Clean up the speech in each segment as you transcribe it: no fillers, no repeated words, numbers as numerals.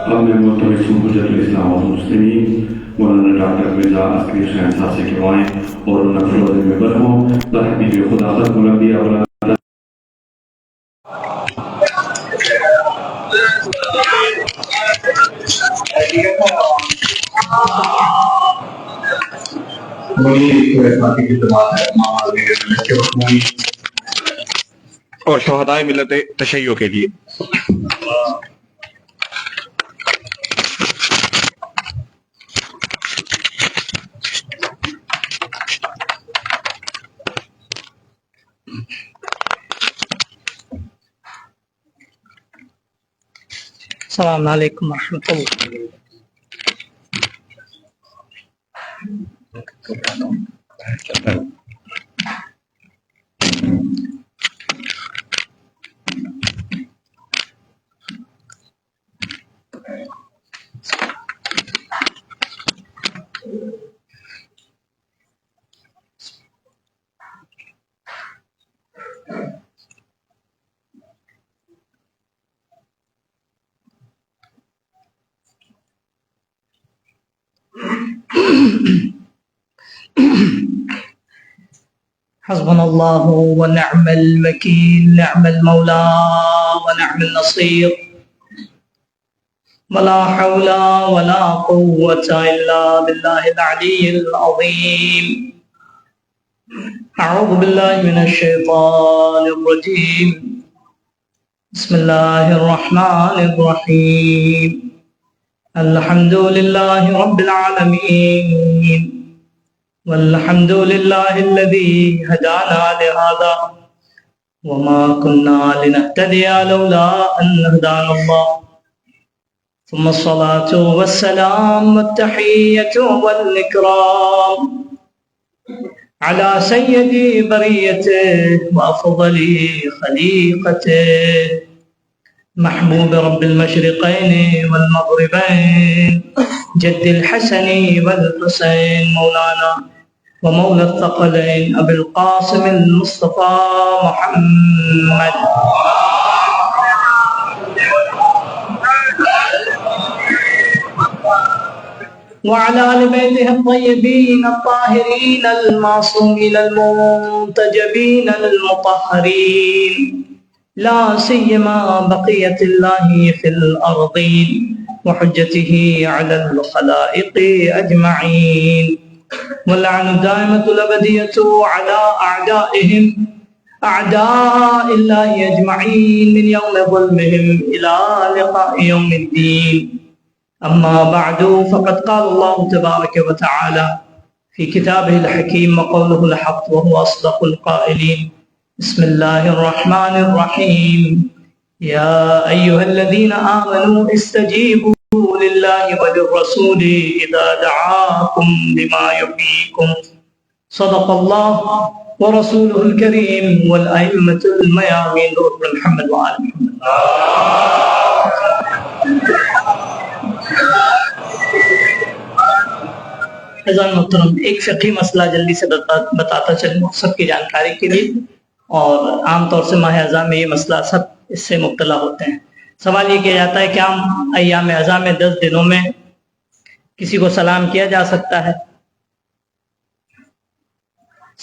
اب میں ملتمس ہوں حجت الاسلام والمسلمین مولانا ڈاکٹر مرزا عسکری خان صاحب سے کروائیں اور نقل و میں برہوں برحبیب خدا ختم الانبیاء والا اور شہدائے ملت تشیع کے لیے السلام علیکم ورحمۃ اللہ. حسبنا اللہ ونعم الوکیل، نعم المولا ونعم النصیر، ولا حول ولا قوة الا باللہ العلی العظیم. اعوذ باللہ من الشیطان الرجیم، بسم اللہ الرحمن الرحیم. الحمد للہ رب العالمین، والحمد للہ الذی ہدانا لہذا وما كنا لنهتدی لولا ان ہدانا اللہ. ثم الصلاة والسلام والتحیة والإکرام على سید بریته وافضل خلیقته محبوب رب المشرقين والمغربين جد الحسن والحسين مولانا ومولى الثقلين أبي القاسم المصطفى محمد وعلى آل بيته الطيبين الطاهرين المعصومين المنتجبين المطهرين، لا سيما بقية الله في الأرضين وحجته على الخلائق أجمعين، واللعن الدائمة الأبدية على أعدائهم أعداء الله أجمعين من يوم ظلمهم إلى لقاء يوم الدين. أما بعد، فقد قال الله تبارك وتعالى في كتابه الحكيم وقوله الحق وهو أصدق القائلين. بسم الله الرحمن الرحيم. يا أيها الذين آمنوا استجيبوا لله وللرسول إذا دعاكم لما يحييكم. صدق الله ورسوله الكريم والأئمة الميامين محمد وآل محمد. عزیزان محترم، ایک فقہی مسئلہ جلدی سے بتاتا چلوں سب کی جانکاری کے لیے، اور عام طور سے ماہ اعظم میں یہ مسئلہ سب اس سے مبتلا ہوتے ہیں. سوال یہ کیا جاتا ہے کہ عام ایام اعظم میں 10 دنوں میں کسی کو سلام کیا جا سکتا ہے؟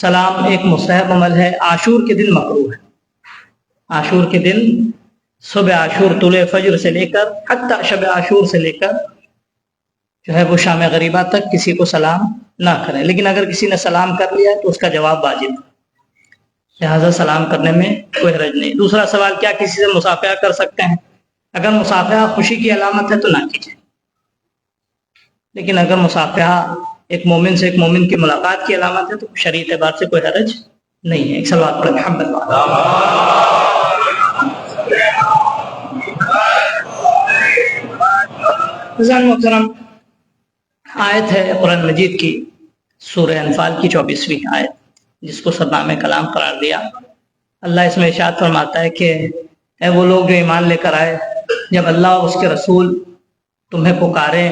سلام ایک مستحب عمل ہے. عاشور کے دن مکروہ ہے. عاشور کے دن صبح عاشور طلوع فجر سے لے کر حتی شب عاشور سے لے کر جو ہے وہ شام غریبہ تک کسی کو سلام نہ کریں، لیکن اگر کسی نے سلام کر لیا تو اس کا جواب واجب ہے، لہذا سلام کرنے میں کوئی حرج نہیں. دوسرا سوال، کیا کسی سے مصافحہ کر سکتے ہیں؟ اگر مصافحہ خوشی کی علامت ہے تو نہ کیجیے، لیکن اگر مصافحہ ایک مومن سے ایک مومن کی ملاقات کی علامت ہے تو شرعی اعتبار سے کوئی حرج نہیں ہے. ایک صلوات پڑھیں محمد محترم. آیت ہے قرآن مجید کی سورہ انفال کی 24ویں آیت، جس کو سرنامہ کلام قرار دیا. اللہ اس میں ارشاد فرماتا ہے کہ اے وہ لوگ جو ایمان لے کر آئے، جب اللہ اور اس کے رسول تمہیں پکاریں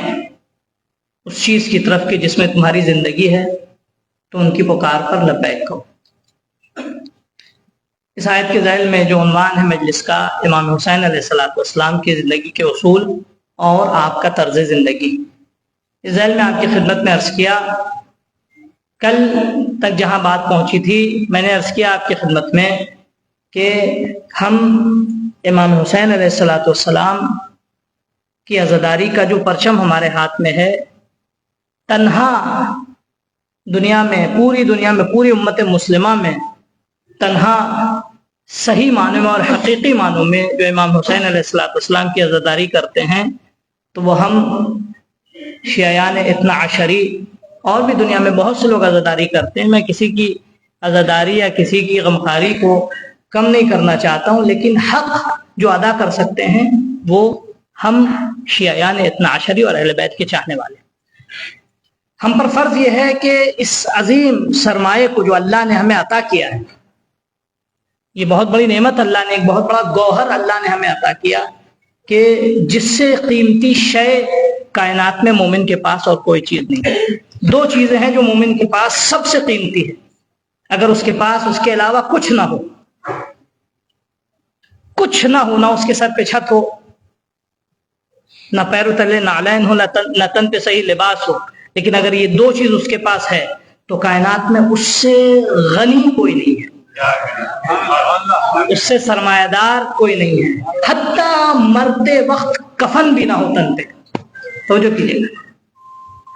اس چیز کی طرف کہ جس میں تمہاری زندگی ہے تو ان کی پکار پر لبیک کہو. اس آیت کے ذیل میں جو عنوان ہے مجلس کا، امام حسین علیہ السلام کی زندگی کے اصول اور آپ کا طرز زندگی. اس ذیل میں آپ کی خدمت میں عرض کیا، کل تک جہاں بات پہنچی تھی میں نے عرض کیا آپ کی خدمت میں کہ ہم امام حسین علیہ الصلاۃ والسلام کی عزاداری کا جو پرچم ہمارے ہاتھ میں ہے، تنہا دنیا میں، پوری دنیا میں، پوری امت مسلمہ میں تنہا صحیح معنوں میں اور حقیقی معنوں میں جو امام حسین علیہ الصلاۃ والسلام کی عزاداری کرتے ہیں تو وہ ہم شیعیان اثنا عشری، اور بھی دنیا میں بہت سے لوگ عزاداری کرتے ہیں. میں کسی کی عزاداری یا کسی کی غمخواری کو کم نہیں کرنا چاہتا ہوں، لیکن حق جو ادا کر سکتے ہیں وہ ہم شیعیان اثنا عشری اور اہل بیت کے چاہنے والے ہیں. ہم پر فرض یہ ہے کہ اس عظیم سرمایہ کو جو اللہ نے ہمیں عطا کیا ہے، یہ بہت بڑی نعمت اللہ نے، ایک بہت بڑا گوہر اللہ نے ہمیں عطا کیا کہ جس سے قیمتی شے کائنات میں مومن کے پاس اور کوئی چیز نہیں ہے. دو چیزیں ہیں جو مومن کے پاس سب سے قیمتی ہے. اگر اس کے پاس اس کے علاوہ کچھ نہ ہو، کچھ نہ ہو، نہ اس کے سر پہ چھت ہو، نہ پیروں تلے نعلین ہو، نہ تن پہ صحیح لباس ہو، لیکن اگر یہ دو چیز اس کے پاس ہے تو کائنات میں اس سے غنی کوئی نہیں ہے، اس سے سرمایہ دار کوئی نہیں ہے. حتیٰ مرتے وقت کفن بھی نہ ہو تن پہ، توجہ کیجیے گا،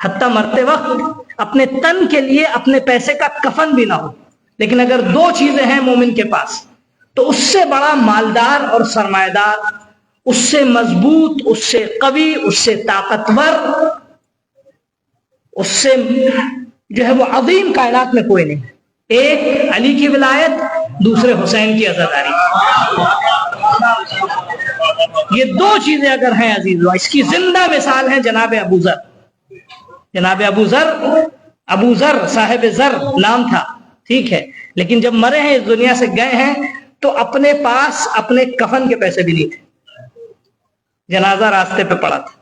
حتیٰ مرتے وقت اپنے تن کے لیے اپنے پیسے کا کفن بھی نہ ہو، لیکن اگر دو چیزیں ہیں مومن کے پاس تو اس سے بڑا مالدار اور سرمایہ دار، اس سے مضبوط، اس سے قوی، اس سے طاقتور، اس سے جو ہے وہ عظیم کائنات میں کوئی نہیں. ایک علی کی ولایت، دوسرے حسین کی عزاداری. یہ دو چیزیں اگر ہیں عزیزو، اس کی زندہ مثال ہے جناب ابو ذر. جناب ابو ذر صاحب ذر نام تھا، ٹھیک ہے، لیکن جب مرے ہیں اس دنیا سے گئے ہیں تو اپنے پاس اپنے کفن کے پیسے بھی نہیں تھے، جنازہ راستے پہ پڑا تھا.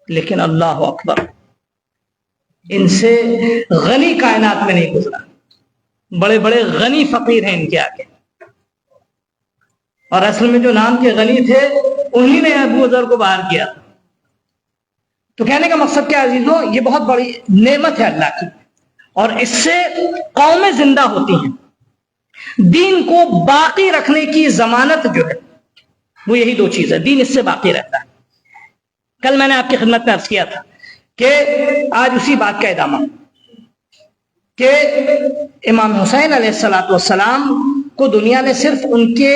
لیکن اللہ اکبر، ان سے غنی کائنات میں نہیں گزرا. بڑے بڑے غنی فقیر ہیں ان کے آگے، اور اصل میں جو نام کے غنی تھے انہی نے ابو ذر کو باہر کیا. تو کہنے کا مقصد کیا عزیزو، یہ بہت بڑی نعمت ہے اللہ کی، اور اس سے قومیں زندہ ہوتی ہیں. دین کو باقی رکھنے کی ضمانت جو ہے وہ یہی دو چیز ہے، دین اس سے باقی رہتا ہے. کل میں نے آپ کی خدمت میں عرض کیا تھا کہ آج اسی بات کا ادامہ کہ امام حسین علیہ الصلاۃ والسلام کو دنیا نے صرف ان کے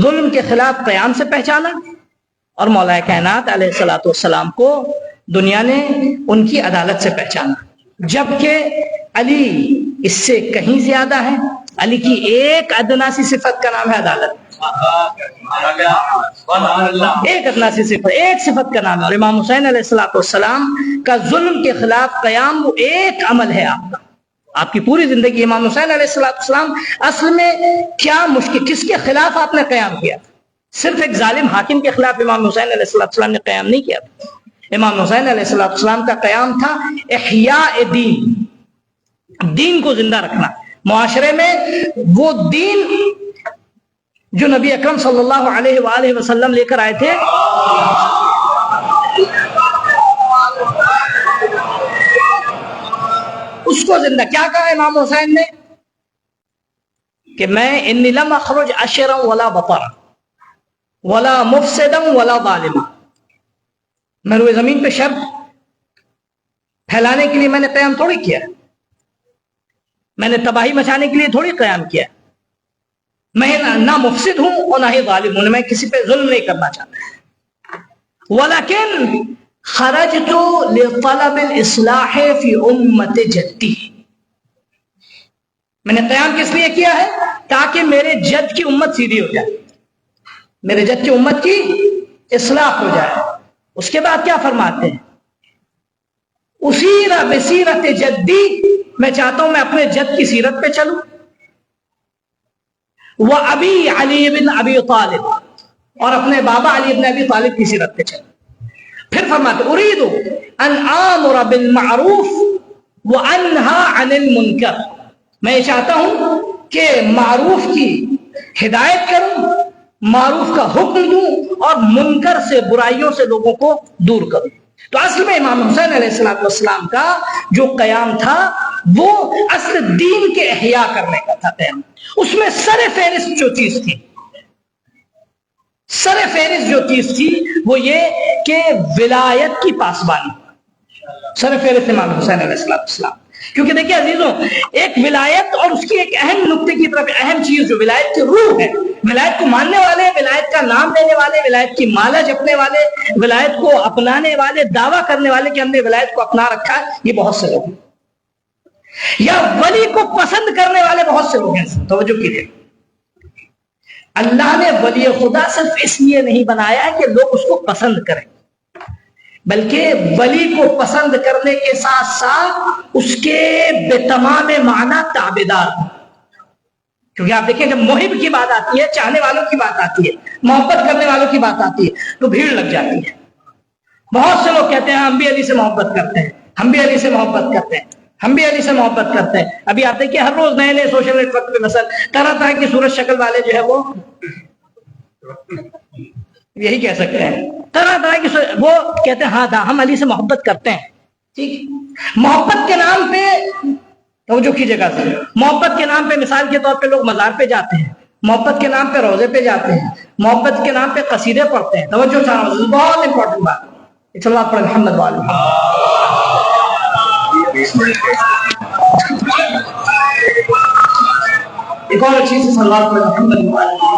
ظلم کے خلاف قیام سے پہچانا، اور مولا کائنات علیہ الصلاۃ والسلام کو دنیا نے ان کی عدالت سے پہچانا، جبکہ علی اس سے کہیں زیادہ ہے. علی کی ایک ادنا سی صفت کا نام ہے عدالت، ایک ادنا سی صفت، ایک صفت کا نام ہے. اور امام حسین علیہ الصلاۃ والسلام کا ظلم کے خلاف قیام وہ ایک عمل ہے آپ کا، آپ کی پوری زندگی. امام حسین علیہ الصلاۃ والسلام اصل میں کیا مشکل، کس کے خلاف آپ نے قیام کیا؟ صرف ایک ظالم حاکم کے خلاف امام حسین علیہ الصلاۃ والسلام نے قیام نہیں کیا تھا. امام حسین علیہ الصلاۃ والسلام کا قیام تھا احیاء دین، دین کو زندہ رکھنا معاشرے میں. وہ دین جو نبی اکرم صلی اللہ علیہ وآلہ وسلم لے کر آئے تھے، اس کو زندہ. کیا کہا امام حسین نے کہ میں انی لم اخرج اشرا ولا بطرا ولا مفسدا ولا ظالما، میں روئے زمین پہ شر پھیلانے کے لیے میں نے قیام تھوڑی کیا، میں نے تباہی مچانے کے لیے تھوڑی قیام کیا. میں نہ مفسد ہوں اور نہ ہی ظالم ہوں، میں کسی پہ ظلم نہیں کرنا چاہتا. ولیکن خرجت لطلب الاصلاح فی امت جدی، میں نے قیام کس لیے کیا ہے؟ تاکہ میرے جد کی امت سیدھی ہو جائے، میرے جد کی امت کی اصلاح ہو جائے. اس کے بعد کیا فرماتے ہیں؟ اسیر بسیرت جدی، میں چاہتا ہوں میں اپنے جد کی سیرت پہ چلوں. وابی علی بن ابی طالب، اور اپنے بابا علی بن ابی طالب کی سیرت پہ چلوں. پھر فرماتے اريد ان آمر بالمعروف وانہا عن المنکر، میں چاہتا ہوں کہ معروف کی ہدایت کروں، معروف کا حکم دوں اور منکر سے برائیوں سے لوگوں کو دور کرو. تو اصل میں امام حسین علیہ السلام کا جو قیام تھا وہ اصل دین کے احیاء کرنے کا تھا قیام. اس میں سر فہرست جو چیز تھی وہ یہ کہ ولایت کی پاسبانی. سر فہرست امام حسین علیہ السلام. کیونکہ دیکھیے عزیزوں، ایک ولایت اور اس کی ایک اہم نقطے کی طرف اہم چیز جو ولایت کی روح ہے، ولایت کو ماننے والے، ولایت کا نام لینے والے، ولایت کی مالا جپنے والے، ولایت کو اپنانے والے، دعویٰ کرنے والے کہ ہم نے ولایت کو اپنا رکھا ہے، یہ بہت سے لوگ ہیں. یا ولی کو پسند کرنے والے بہت سے لوگ ہیں. توجہ کیجیے، اللہ نے ولی خدا صرف اس لیے نہیں بنایا ہے کہ لوگ اس کو پسند کریں، بلکہ ولی کو پسند کرنے کے ساتھ ساتھ اس کے بے تمام معنی تابعدار ہوں. کیونکہ آپ دیکھیں جب محب کی بات آتی ہے، چاہنے والوں کی بات آتی ہے، محبت کرنے والوں کی بات آتی ہے تو بھیڑ لگ جاتی ہے. بہت سے لوگ کہتے ہیں ہم بھی علی سے محبت کرتے ہیں، ہم بھی علی سے محبت کرتے ہیں، ہم بھی علی سے محبت کرتے ہیں. ابھی آپ دیکھیں ہر روز نئے نئے سوشل نیٹ ورک پہ مثلا طرح طرح کی صورت شکل والے جو ہے وہ یہی کہہ سکتے ہیں، طرح طرح کی وہ کہتے ہیں ہاں ہم علی سے محبت کرتے ہیں. ٹھیک، محبت کے نام پہ توجہ کیجیے گا، محبت کے نام پہ مثال کے طور پہ لوگ مزار پہ جاتے ہیں، محبت کے نام پہ روزے پہ جاتے ہیں، محبت کے نام پہ قصیدے پڑھتے ہیں. توجہ چاہ رہا ہوں، بہت امپورٹنٹ بات. چلو آپ پڑھیں محمد والے. ایک اور اچھی سی صلوات پڑھیں محمد والے.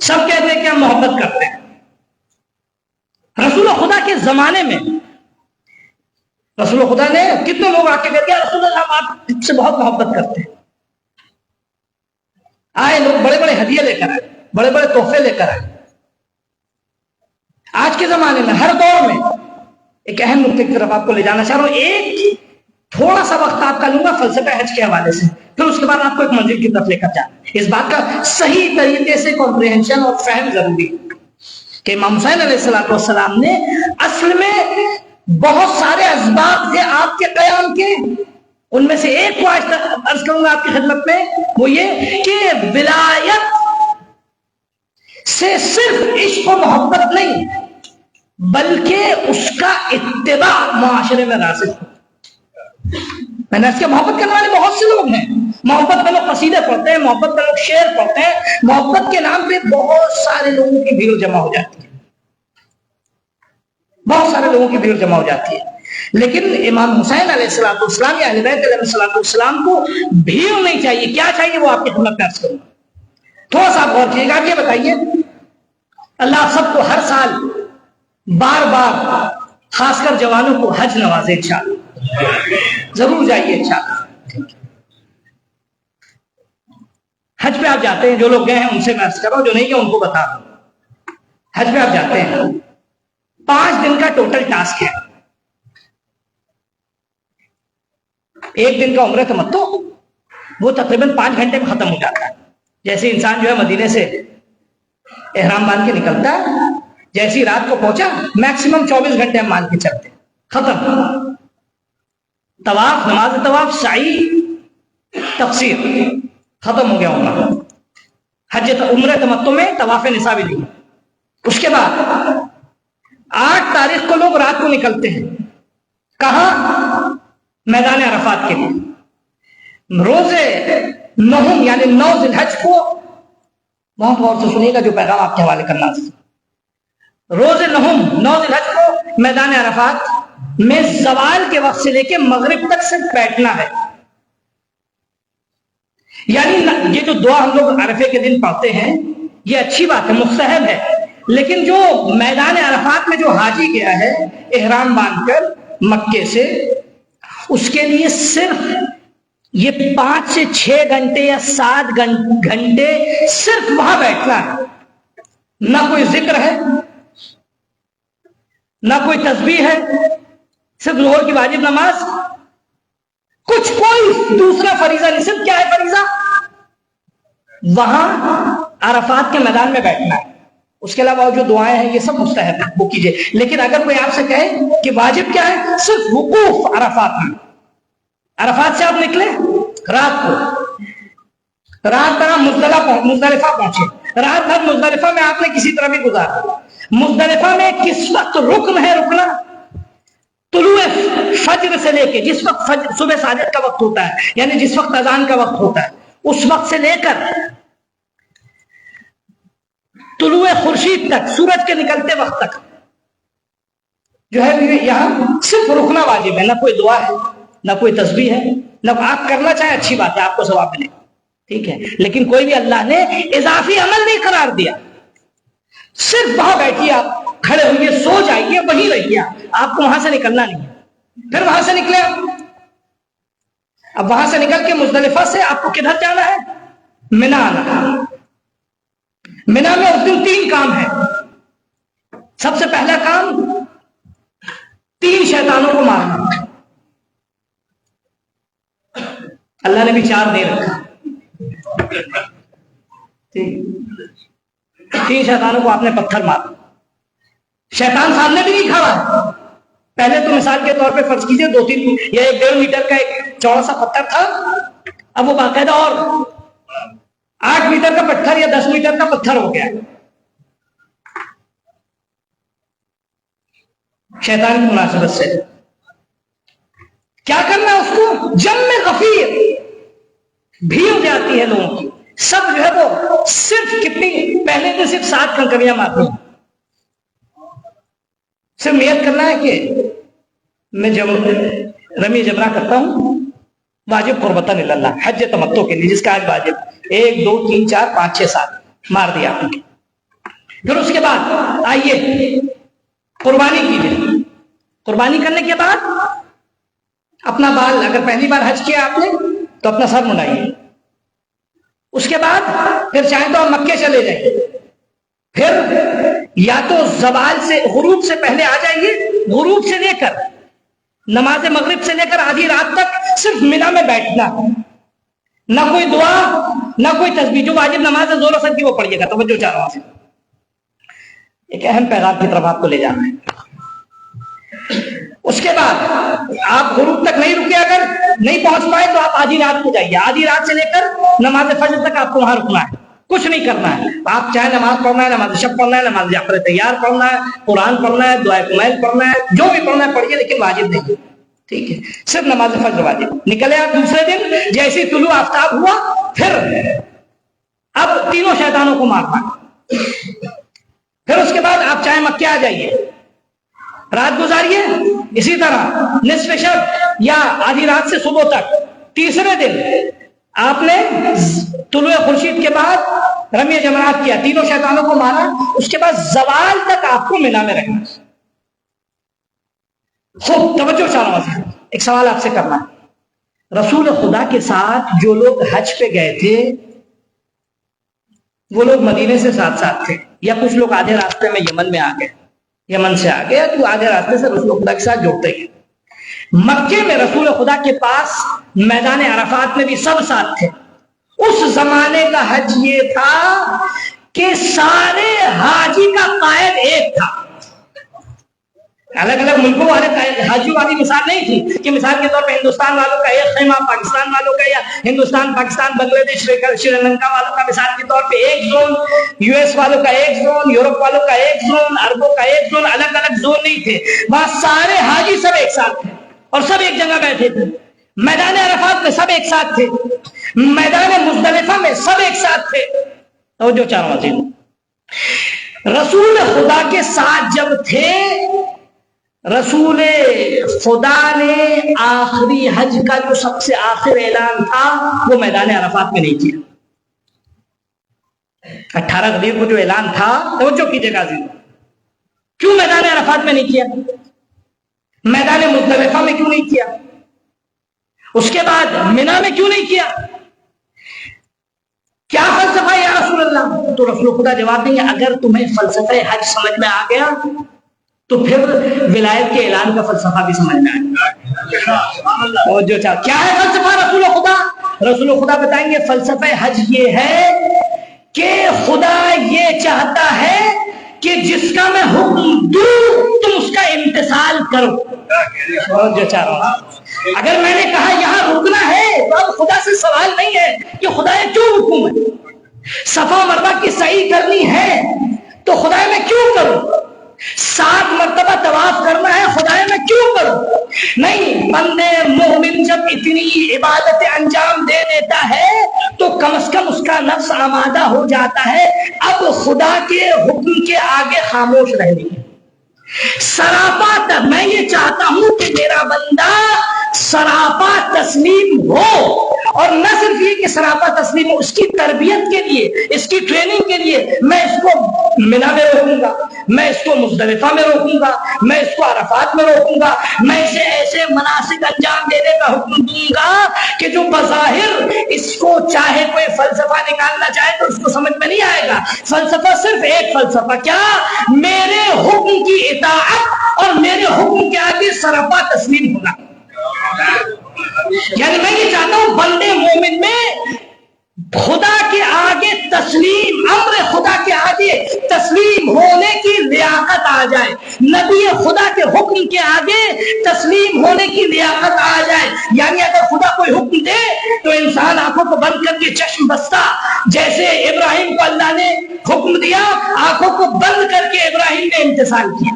سب کہتے ہیں کہ ہم محبت کرتے ہیں. رسول خدا کے زمانے میں رسول خدا نے کتنے لوگ آ کے کہہ دیا رسول اللہ ہم آپ سے بہت محبت کرتے ہیں. آئے لوگ بڑے بڑے ہدیے لے کر آئے، بڑے بڑے تحفے لے کر آئے. آج کے زمانے میں ہر دور میں ایک اہم نقطے کی طرف آپ کو لے جانا چاہ رہا ہوں. ایک تھوڑا سا وقت آپ کا لوں گا فلسفہ حج کے حوالے سے، پھر اس کے بعد آپ کو ایک منزل کی طرف لے کر جانا. اس بات کا صحیح طریقے سے کمپریہنشن اور فہم ضروری کہ امام حسین علیہ السلام نے اصل میں بہت سارے اسباب تھے آپ کے قیام کے. ان میں سے ایک کو آج تک عرض کروں گا آپ کی خدمت میں، وہ یہ کہ ولایت سے صرف عشق و محبت نہیں بلکہ اس کا اتباع معاشرے میں راسخ ہو. میں نے اس کے محبت کرنے والے بہت سے لوگ ہیں، محبت میں لوگ قصیدے پڑھتے ہیں، محبت میں لوگ شعر پڑھتے ہیں، محبت کے نام پہ بہت سارے لوگوں کی بھیڑ جمع ہو جاتی ہے، بہت سارے لوگوں کی بھیڑ جمع ہو جاتی ہے. لیکن امام حسین علیہ السلام یا اہل بیت علیہ السلام کو بھیڑ نہیں چاہیے. کیا چاہیے وہ آپ کی خدمت میں عرض کروں. تھوڑا سا غور کیجیے گا. آپ یہ بتائیے اللہ سب کو ہر سال بار بار خاص کر جوانوں کو حج نوازے انشاءاللہ. ضرور جائیے انشاءاللہ. حج پہ آپ جاتے ہیں، جو لوگ گئے ہیں ان سے میں عرض کر رہا ہوں، جو نہیں گئے ان کو بتا دوں. حج پہ آپ جاتے ہیں، 5 دن کا ٹوٹل ٹاسک ہے. ایک دن کا عمرہ تمتع وہ تقریباً 5 گھنٹے میں ختم ہو جاتا ہے. جیسے انسان جو ہے مدینے سے احرام باندھ کے نکلتا ہے، جیسی رات کو پہنچا میکسیمم 24 گھنٹے ہم مان کے چلتے، ختم. طواف، نماز طواف، سعی، تفسیر، ختم ہو گیا عمرہ. حج عمرہ تمتع میں طواف نساء بھی نہیں. اس کے بعد 8 تاریخ کو لوگ رات کو نکلتے ہیں. کہاں؟ میدان عرفات کے لیے. روز 9 یعنی 9 ذی الحج کو بہت غور سے سنیے گا جو پیغام آپ کے حوالے کرنا. روز 9 ذی الحج کو میدان عرفات میں زوال کے وقت سے لے کے مغرب تک صرف بیٹھنا ہے. یعنی یہ جو دعا ہم لوگ عرفے کے دن پڑھتے ہیں یہ اچھی بات ہے، مستحب ہے، لیکن جو میدان عرفات میں جو حاجی گیا ہے احرام باندھ کر مکے سے، اس کے لیے صرف یہ 5 سے 6 گھنٹے یا 7 گھنٹے صرف وہاں بیٹھنا ہے. نہ کوئی ذکر ہے، نہ کوئی تسبیح ہے، صرف ظہر کی واجب نماز، کچھ کوئی دوسرا فریضہ نہیں. صرف کیا ہے فریضہ؟ وہاں عرفات کے میدان میں بیٹھنا ہے. اس کے علاوہ جو دعائیں ہیں یہ سب مستحب ہے، وہ کیجیے. لیکن اگر کوئی آپ سے کہے کہ واجب کیا ہے، صرف وقوف عرفات میں. عرفات سے آپ نکلے رات کو، رات بھر مزدلفہ پہنچے، رات بھر مزدلفہ میں آپ نے کسی طرح بھی گزارا. مزدلفہ میں کس وقت رکن ہے رکنا؟ طلوع فجر سے لے کے جس وقت صبح صادق کا وقت ہوتا ہے، یعنی جس وقت اذان کا وقت ہوتا ہے، اس وقت سے لے کر طلوع خورشید تک، سورج کے نکلتے وقت تک جو ہے یہاں صرف رکنا واجب ہے. نہ کوئی دعا ہے، نہ کوئی تسبیح ہے، نہ آپ کرنا چاہیں اچھی بات ہے، آپ کو ثواب ملے، ٹھیک ہے. لیکن کوئی بھی اللہ نے اضافی عمل نہیں قرار دیا. صرف وہاں بیٹھیے، آپ کھڑے ہوئیے، سو جائیے، وہیں رہیے، آپ کو وہاں سے نکلنا نہیں ہے. پھر وہاں سے نکلے آپ، اب وہاں سے نکل کے مزدلفہ سے آپ کو کدھر جانا ہے؟ منا آنا. منا میں اس دن 3 کام ہیں. سب سے پہلا کام 3 شیطانوں کو مارنا. اللہ نے بھی 4 دے رکھا. 3 شیطانوں کو آپ نے پتھر مارا. شیطان سامنے بھی نہیں کھڑا ہے. پہلے تو مثال کے طور پہ فرض کیجئے 2-3 یا 1-1.5 میٹر کا ایک چوڑا سا پتھر تھا، اب وہ باقاعدہ اور 8 میٹر کا پتھر یا 10 میٹر کا پتھر ہو گیا. شیطان کی مناسبت سے کیا کرنا ہے؟ اس کو جم غفیر، بھیڑ جاتی ہے لوگوں کی، سب جو ہے وہ صرف کتنی، پہلے تو صرف 7 کنکریاں مارتی ہیں. صرف نیت کرنا ہے کہ میں رمی جمرہ کرتا ہوں واجب قربتاً اللہ، حج تمتع کے لیے، جس کا آج واجب 1 2 3 4 5 6 7 مار دیا آپ نے. پھر اس کے بعد آئیے قربانی کیجیے. قربانی کرنے کے بعد اپنا بال، اگر پہلی بار حج کیا آپ نے تو اپنا سر منڈائیے. اس کے بعد پھر چاہیں تو آپ مکے چلے جائیے. پھر یا تو زوال سے، غروب سے پہلے آ جائیے، غروب سے لے کر نماز مغرب سے لے کر آدھی رات تک صرف منا میں بیٹھنا، نہ کوئی دعا، نہ کوئی تسبیح. جو واجب نماز ہے زور اثر کی وہ پڑھیے گا. توجہ چاہ رہا ہوں، ایک اہم پیغام کی طرف آپ کو لے جانا ہے. اس کے بعد آپ غروب تک نہیں رکے، اگر نہیں پہنچ پائے تو آپ آدھی رات کو جائیے. آدھی رات سے لے کر نماز فجر تک آپ کو وہاں رکنا ہے، کچھ نہیں کرنا ہے. آپ چاہے نماز پڑھنا ہے، نماز شب پڑھنا ہے، نماز جعفر تیار پڑھنا ہے، قرآن پڑھنا ہے، دعائے کمیل پڑھنا ہے، جو بھی پڑھنا ہے پڑھیے، لیکن واجب نہیں. ٹھیک ہے، صرف نماز فجر واجب. نکلے آپ دوسرے دن، جیسے طلوع آفتاب ہوا، پھر اب 3 شیطانوں کو مارنا. پھر اس کے بعد آپ چاہے مکے آ جائیے، رات گزاریے اسی طرح نصف شب یا آدھی رات سے صبح تک. تیسرے دن آپ نے طلوع خورشید کے بعد رمی جمرات کیا، 3 شیطانوں کو مارا. اس کے بعد زوال تک آپ کو منا میں رہنا. خوب توجہ چاہوں گا. ایک سوال آپ سے کرنا ہے. رسول خدا کے ساتھ جو لوگ حج پہ گئے تھے وہ لوگ مدینے سے ساتھ ساتھ تھے، یا کچھ لوگ آدھے راستے میں یمن میں آ گئے، یمن سے آ گئے، تو آدھے راستے سے رسول خدا کے ساتھ جڑتے گئے. مکے میں رسول خدا کے پاس میدان عرفات میں بھی سب ساتھ تھے. اس زمانے کا حج یہ تھا کہ سارے حاجی کا قائد ایک تھا. الگ الگ ملکوں والے حاجیوں والی مثال نہیں تھی کہ مثال کے طور پہ ہندوستان والوں کا ایک خیمہ، پاکستان والوں کا، یا ہندوستان پاکستان بنگلہ دیش شری لنکا والوں کا مثال کے طور پہ ایک زون، یو ایس والوں کا ایک زون، یورپ والوں کا ایک زون، عربوں کا ایک زون. الگ الگ زون نہیں تھے، وہاں سارے حاجی سب ایک ساتھ تھے اور سب ایک جگہ بیٹھے تھے. میدان عرفات میں سب ایک ساتھ تھے، میدان مزدلفہ میں سب ایک ساتھ تھے. اور جو چاروں عظیم رسول خدا کے ساتھ جب تھے، رسول خدا نے آخری حج کا جو سب سے آخر اعلان تھا وہ میدان عرفات میں نہیں کیا. 18 غدیر کو جو اعلان تھا، توجہ کیجیے گا عزیز، کیوں میدان عرفات میں نہیں کیا؟ میدان مزدلفہ میں کیوں نہیں کیا؟ اس کے بعد منا میں کیوں نہیں کیا؟ کیا فلسفہ ہے یا رسول اللہ؟ تو رسول خدا جواب دیں گے، اگر تمہیں فلسفہ حج سمجھ میں آ گیا تو پھر ولایت کے اعلان کا فلسفہ بھی سمجھنا ہے. اور جو کیا ہے فلسفہ رسول خدا؟ رسول خدا بتائیں گے فلسفہ حج یہ ہے کہ خدا یہ چاہتا ہے کہ جس کا میں حکم دوں تم اس کا امتثال کرو. اور جو چاہ رہا ہوں اگر میں نے کہا یہاں رکنا ہے تو اب خدا سے سوال نہیں ہے کہ خدا کیوں رکوں میں. صفا مروا کی صحیح کرنی ہے تو خدا میں کیوں کروں. 7 مرتبہ طواف کرنا ہے خدا میں کیوں کروں. نہیں، بندے مومن جب اتنی عبادت انجام دے دیتا ہے تو کم از کم اس کا نفس آمادہ ہو جاتا ہے اب خدا کے حکم کے آگے خاموش رہنے. سراپا میں یہ چاہتا ہوں کہ میرا بندہ سراپا تسلیم ہو، اور نہ صرف یہ کہ سراپا تسلیم ہو، اس کی تربیت کے لیے، اس کی ٹریننگ کے لیے میں اس کو منا میں روکوں گا، میں اس کو مزدلفہ میں روکوں گا، میں اس کو عرفات میں روکوں گا، میں اسے ایسے مناسک انجام دینے کا حکم دوں گا کہ جو بظاہر اس کو چاہے کوئی فلسفہ نکالنا چاہے تو اس کو سمجھ میں نہیں آئے گا. فلسفہ صرف ایک فلسفہ، کیا؟ میرے حکم کی اطاعت اور میرے حکم کے آگے سراپا تسلیم ہونا. یعنی میں یہ چاہتا ہوں بندے مومن میں خدا کے آگے تسلیم، امر خدا کے آگے تسلیم ہونے کی لیاقت آ جائے، نبی خدا کے حکم کے آگے تسلیم ہونے کی لیاقت آ جائے. یعنی اگر خدا کوئی حکم دے تو انسان آنکھوں کو بند کر کے چشم بستہ، جیسے ابراہیم کو اللہ نے حکم دیا آنکھوں کو بند کر کے ابراہیم نے امتثال کیا،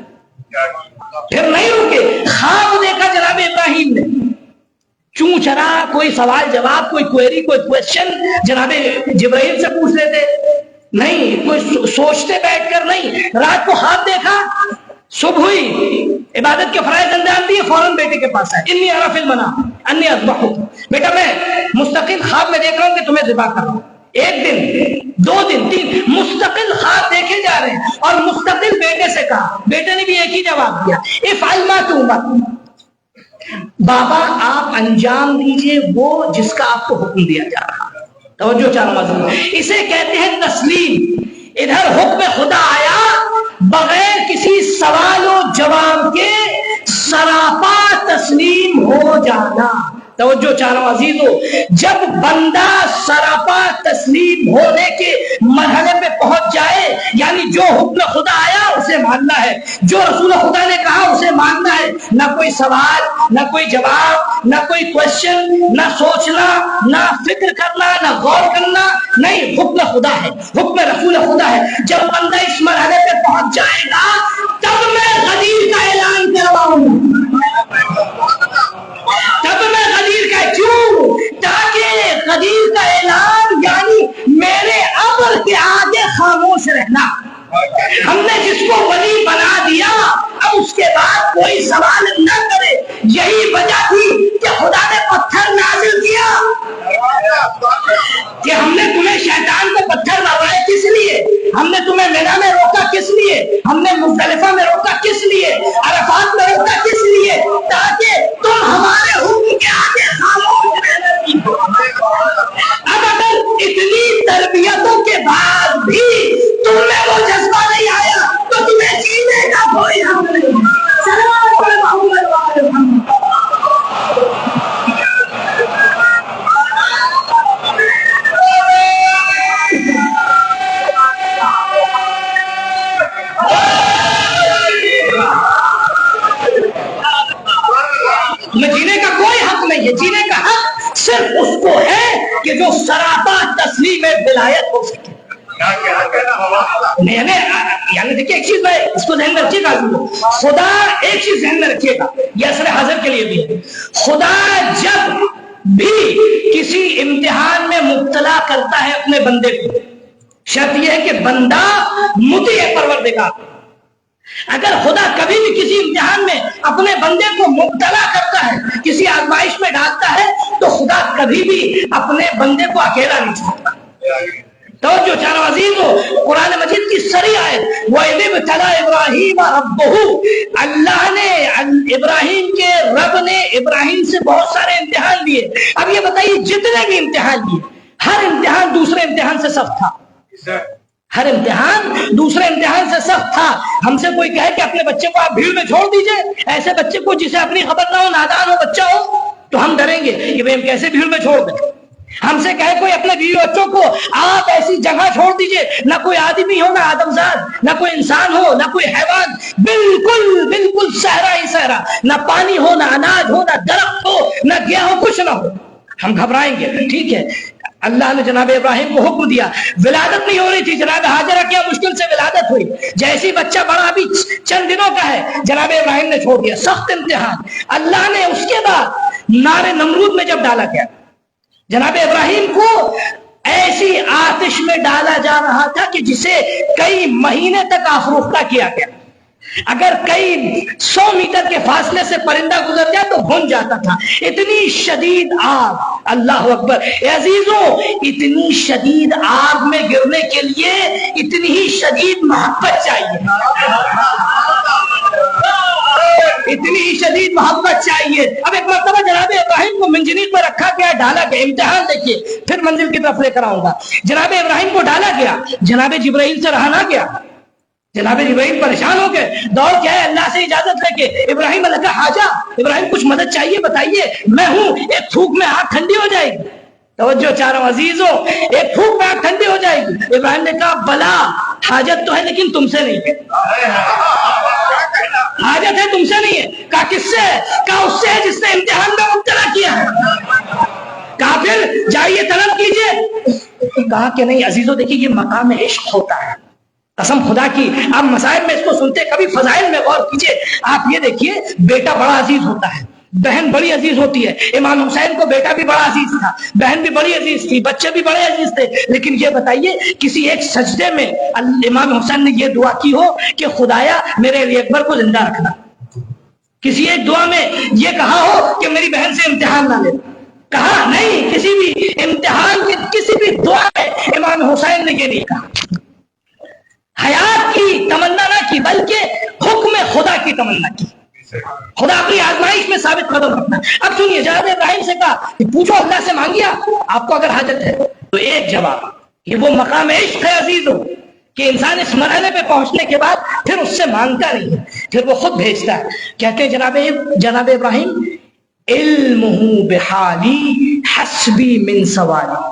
پھر نہیں رکے. خواب دیکھا جناب ابراہیم نے، چوں چرا کوئی سوال جواب، کوئی کوئری، کوئی کویشچن جناب جبرائیل سے پوچھ لیتے نہیں، کوئی سوچتے بیٹھ کر نہیں. رات کو خواب دیکھا، صبح ہوئی، عبادت کے فرائض انجام دیے، فوراً بیٹے کے پاس آئے، انی ارى فی المنام انی اذبحک. بیٹا میں مستقل خواب میں دیکھ رہا ہوں کہ تمہیں ذبح کر رہا ہوں. 1 دن 2 دن 3 مستقل خواب دیکھے جا رہے ہیں، اور مستقل بیٹے سے کہا. بیٹے نے بھی ایک ہی جواب دیا، افعل ما تؤمر. بابا آپ انجام دیجئے وہ جس کا آپ کو حکم دیا جا رہا. توجہ چاہوں، اسے کہتے ہیں تسلیم. ادھر حکم خدا آیا بغیر کسی سوال و جواب کے سراپا تسلیم ہو جانا. توجہ چاروں عزیزو، جب بندہ سراپا تسلیم ہونے کے مرحلے پہ پہنچ جائے، یعنی جو حکم خدا آیا اسے ماننا ہے، جو رسول خدا نے کہا اسے ماننا ہے، نہ کوئی سوال، نہ کوئی جواب، نہ کوئی کوشچن، نہ سوچنا، نہ فکر کرنا، نہ غور کرنا. نہیں، حکم خدا ہے، حکم رسول خدا ہے. جب بندہ اس مرحلے پہ پہنچ جائے گا تب میں غدیر کا اعلان کرواؤں گا. تب میں غدیر کا، کیوں؟ تاکہ غدیر کا اعلان یعنی میرے امر کے آگے خاموش رہنا. ہم نے جس کو ولی بنا دیا اب اس کے بعد کوئی سوال نہ کرے. یہی وجہ تھی کہ خدا نے پتھر نازل کیا کہ ہم نے تمہیں شیطان کو پتھر ماروایا کس لیے، ہم نے تمہیں مینا میں روکا کس لیے، ہم نے مزدلفہ میں روکا کس لیے، عرفات میں روکا کس لیے، تاکہ تم ہمارے حکم کے آگے خاموش رہنا. اب اگر اتنی تربیتوں کے بعد بھی تم میں وہ جذبہ نہیں آیا تو تمہیں جینے کا کوئی حق نہیں. تمہیں جینے کا کوئی حق نہیں ہے. جینے کا حق صرف اس کو ہے کہ جو سراپا تسلیم ولایت ہو سکے. یعنی دیکھیے ایک چیز میں اس کو ذہن میں رکھیے گا، خدا ایک چیز ذہن میں رکھیے گا، یہ اثر حاضر کے لیے بھی ہے. خدا جب بھی کسی امتحان میں مبتلا کرتا ہے اپنے بندے کو، شرط یہ ہے کہ بندہ مطیع پروردگار. اگر خدا کبھی بھی کسی امتحان میں اپنے بندے کو مبتلا کرتا ہے، کسی آزمائش میں ڈالتا ہے، تو خدا کبھی بھی اپنے بندے کو اکیلا نہیں چھوڑتا. توجہ چاروں عزیزو، قرآن مجید کی سری آیت وَإِذِ ابْتَلَىٰ إِبْرَاهِيمَ رَبُّهُ، اللہ نے ابراہیم کے رب نے ابراہیم سے بہت سارے امتحان دیے. اب یہ بتائیے جتنے بھی امتحان دیے ہر امتحان دوسرے امتحان سے سخت تھا. ہر امتحان دوسرے امتحان سے سخت تھا. ہم سے کوئی کہے کہ اپنے بچے کو آپ بھیڑ میں چھوڑ دیجئے, ایسے بچے کو جسے اپنی خبر نہ ہو, نادان ہو بچہ ہو, تو ہم ڈریں گے کہ بھئی ہم کیسے بھیڑ میں چھوڑ دیں. ہم سے کہے کوئی اپنے بیوی بچوں کو آپ ایسی جگہ چھوڑ دیجئے, نہ کوئی آدمی ہو, نہ آدمزاد, نہ کوئی انسان ہو, نہ کوئی حیوان, بالکل بالکل صحرا ہی صحرا, نہ پانی ہو, نہ اناج ہو, نہ درخت ہو, نہ گیا ہو, کچھ نہ ہو, ہم گھبرائیں گے. ٹھیک ہے, اللہ نے جناب ابراہیم کو حکم دیا. ولادت نہیں ہو رہی تھی, جناب ہاجرہ کیا مشکل سے ولادت ہوئی. جیسی بچہ بڑا ابھی چند دنوں کا ہے, جناب ابراہیم نے چھوڑ دیا. سخت امتحان. اللہ نے اس کے بعد نار نمرود میں جب ڈالا گیا, جناب ابراہیم کو ایسی آتش میں ڈالا جا رہا تھا کہ جسے کئی مہینے تک آفروختہ کیا گیا. اگر کئی 100 میٹر کے فاصلے سے پرندہ گزر جائے تو بھن جاتا تھا. اتنی شدید آگ, اللہ اکبر. عزیزوں, اتنی شدید آگ میں گرنے کے لیے اتنی ہی شدید محبت چاہیے, اتنی ہی شدید محبت چاہیے. اب ایک مرتبہ جناب ابراہیم کو منجنیق میں رکھا گیا, ڈالا گیا. امتحان دیکھیے, پھر منزل کی طرف لے کر آؤں گا. جناب ابراہیم کو ڈالا گیا, جناب جبرائیل سے رہا نہ گیا. جناب ابراہیم پریشان ہو گئے, دوڑ کے آئے اللہ سے اجازت لے کے. ابراہیم نے کہا حاجہ, ابراہیم کچھ مدد چاہیے, بتائیے. میں ہوں, ایک پھونک میں آگ ٹھنڈی ہو جائے گی. توجہ چاروں عزیزوں, ایک پھونک میں آگ ٹھنڈی ہو جائے گی. ابراہیم نے کہا بلا, حاجت تو ہے لیکن تم سے نہیں ہے. حاجت ہے تم سے نہیں ہے. کہا کس سے ہے؟ کہا اس سے ہے جس نے امتحان میں مبتلا کیا ہے. کہا پھر جائیے طلب کیجئے. کہا کہ نہیں عزیزوں, دیکھیے یہ مقام عشق ہوتا ہے, قسم خدا کی. آپ مسائل میں اس کو سنتے, کبھی فضائل میں غور کیجئے. آپ یہ دیکھیے, بیٹا بڑا عزیز ہوتا ہے, بہن بڑی عزیز ہوتی ہے. امام حسین کو بیٹا بھی بڑا عزیز تھا, بہن بھی بڑی عزیز تھی, بچے بھی بڑے عزیز تھے. لیکن یہ بتائیے, کسی ایک سجدے میں امام حسین نے یہ دعا کی ہو کہ خدایا میرے علی اکبر کو زندہ رکھنا. کسی ایک دعا میں یہ کہا ہو کہ میری بہن سے امتحان نہ لے. کہا نہیں, کسی بھی امتحان کی کسی بھی دعا میں امام حسین نے یہ نہیں کہا. حیات کی تمنا نہ کی, بلکہ حکم خدا کی تمنا کی. خدا اپنی آزمائش میں ثابت قدم رکھنا. اب سنیے, جناب ابراہیم سے کہا کہ پوچھو اللہ سے, مانگیا آپ کو اگر حاجت ہے تو. ایک جواب, یہ وہ مقام عشق ہے عزیزوں کہ انسان اس مرحلے پہ پہنچنے کے بعد پھر اس سے مانگتا نہیں ہے, پھر وہ خود بھیجتا ہے. کہتے ہیں جناب ابراہیم, علمہ بحالی حسبی من سوالی.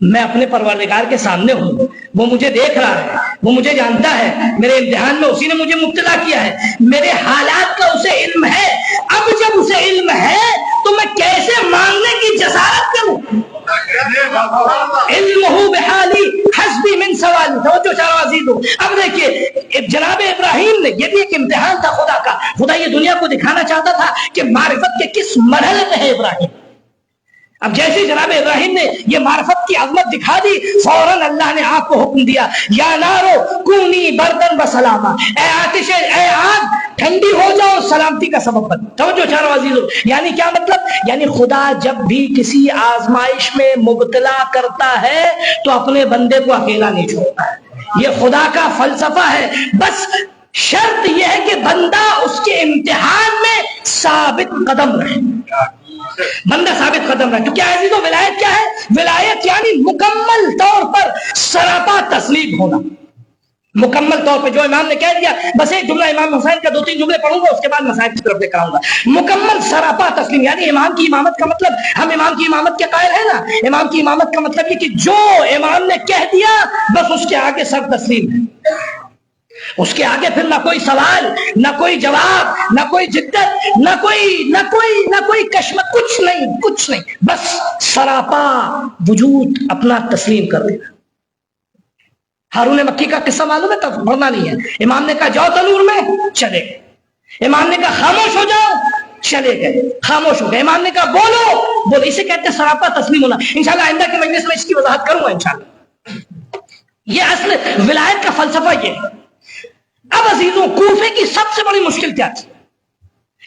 میں اپنے پروردگار کے سامنے ہوں, وہ مجھے دیکھ رہا ہے, وہ مجھے جانتا ہے, میرے امتحان میں اسی نے مجھے مبتلا کیا ہے, میرے حالات کا اسے علم ہے. اب جب اسے علم ہے تو میں کیسے مانگنے کی جسارت کروں. علمہ بحالی حسبی من سوالی. توجہ چاروں عزیزوں, اب دیکھیے جناب ابراہیم نے, یہ بھی ایک امتحان تھا خدا کا. خدا یہ دنیا کو دکھانا چاہتا تھا کہ معرفت کے کس مرحلے پہ ہے ابراہیم. اب جیسے جناب ابراہیم نے یہ معرفت کی عظمت دکھا دی, فوراً اللہ نے آگ کو حکم دیا, یا نارو کونی بردن بسلاما. اے آتش, اے آگ ٹھنڈی ہو جاؤ, سلامتی کا سبب بن. توجہ چاروں عزیزوں, یعنی کیا مطلب؟ یعنی خدا جب بھی کسی آزمائش میں مبتلا کرتا ہے تو اپنے بندے کو اکیلا نہیں چھوڑتا ہے. یہ خدا کا فلسفہ ہے. بس شرط یہ ہے کہ بندہ اس کے امتحان میں ثابت قدم رہے, بندہ ثابت قدم رہے. تو کیا عزیزوں ولایت کیا ہے؟ ولایت یعنی مکمل طور پر سراپا تسلیم ہونا. مکمل طور پہ جو امام نے کہہ دیا, بس ایک جملہ امام حسین کا 2-3 جملے پڑھوں گا, اس کے بعد مسائل کی طرف لے کر آؤں گا. مکمل سراپا تسلیم, یعنی امام کی امامت کا مطلب, ہم امام کی امامت کے قائل ہیں نا, امام کی امامت کا مطلب یہ کہ جو امام نے کہہ دیا بس اس کے آگے سر تسلیم ہے. اس کے آگے پھر نہ کوئی سوال, نہ کوئی جواب, نہ کوئی جدت, نہ کوئی کشمکش, کچھ نہیں, بس سراپا وجود اپنا تسلیم کر دینا. ہارون مکی کا قصہ معلوم ہے, تب پڑھنا نہیں ہے. امام نے کہا جاؤ تنور میں, چلے گئے. امام نے کہا خاموش ہو جاؤ, چلے گئے, خاموش ہو گئے. امام نے کہا بولو, اسے کہتے ہیں سراپا تسلیم ہونا. انشاءاللہ آئندہ کی مجلس میں اس کی وضاحت کروں گا انشاءاللہ. یہ اصل ولایت کا فلسفہ یہ ہے. اب عزیزوں, کوفے کی سب سے بڑی مشکل کیا تھی؟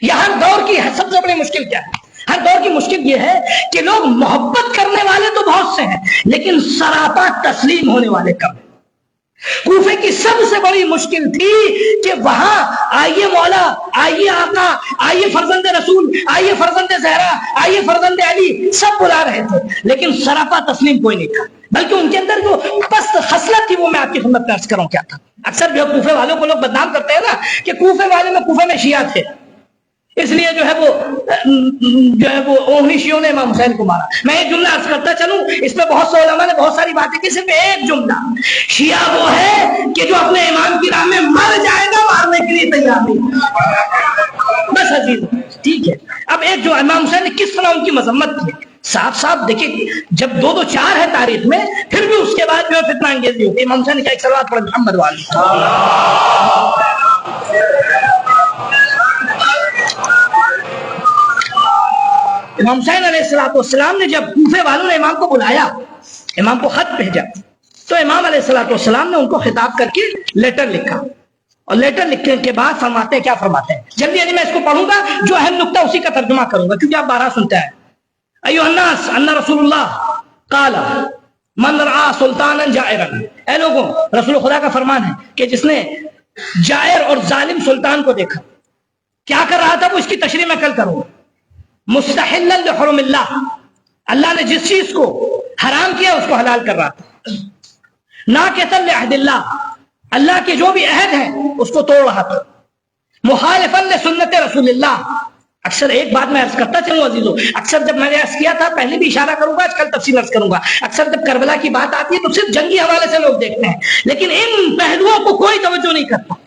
یا ہر دور کی سب سے بڑی مشکل کیا ہے؟ ہر دور کی مشکل یہ ہے کہ لوگ محبت کرنے والے تو بہت سے ہیں, لیکن سراپا تسلیم ہونے والے کم. کوفے کی سب سے بڑی مشکل تھی کہ وہاں آئیے مولا، آئیے آقا، آئیے فرزند رسول، آئیے فرزند زہرا، آئیے فرزند علی، سب بلا رہے تھے، لیکن سراپا تسلیم کوئی نہیں تھا، بلکہ ان کے اندر جو پست خصلت تھی وہ میں آپ کی خدمت میں عرض کروں کیا تھا۔ اکثر جو کوفے والوں کو لوگ بدنام کرتے ہیں نا کہ کوفے والے میں کوفے میں شیعہ تھے، اس لیے جو ہے وہ اوہنی شیعوں نے امام حسین کو مارا۔ میں ایک جملہ عرض کرتا چلوں، اس میں بہت سے علماء نے بہت ساری باتیں کی، صرف ایک جملہ، شیعہ وہ ہے کہ جو اپنے امام کی راہ میں مر جائے گا، مارنے کے لیے تیار نہیں، بس عزیز، ٹھیک ہے۔ اب ایک جو امام حسین نے کس طرح ان کی مذمت کی، صاف صاف دیکھیں، جب دو چار ہے تاریخ میں، پھر بھی اس کے بعد جو ہے فتنہ انگیزی ہوتی ہے۔ امام حسین نے کیا ایک صلوات پڑھ محمد والی، امام حسین علیہ السلام نے جب کوفے والوں نے امام کو بلایا، امام کو خط بھیجا، تو امام علیہ السلام نے ان کو خطاب کر کے لیٹر لکھا، اور لیٹر لکھنے کے بعد فرماتے ہیں، کیا فرماتے ہیں، جلدی میں اس کو پڑھوں گا، جو اہم نقطہ اسی کا ترجمہ کروں گا کیونکہ آپ بارہ سنتے ہیں۔ ایھا الناس ان رسول اللہ قال من رعا سلطانا جائرا، اے لوگوں، رسول خدا کا فرمان ہے کہ جس نے جائر اور ظالم سلطان کو دیکھا، کیا کر رہا تھا وہ اس کی تشریح میں کل کروں گا، مستحلا لحرم اللہ، اللہ نے جس چیز کو حرام کیا اس کو حلال کر رہا تھا، ناقضا لعہد اللہ، اللہ کے جو بھی عہد ہیں اس کو توڑ رہا تھا، مخالفا لسنت رسول اللہ۔ اکثر ایک بات میں عرض کرتا چلوں عزیزو، اکثر جب میں نے عرض کیا تھا، پہلے بھی اشارہ کروں گا، آج کل تفصیل عرض کروں گا، اکثر جب کربلا کی بات آتی ہے تو صرف جنگی حوالے سے لوگ دیکھتے ہیں، لیکن ان پہلوؤں کو کوئی توجہ نہیں کرتا۔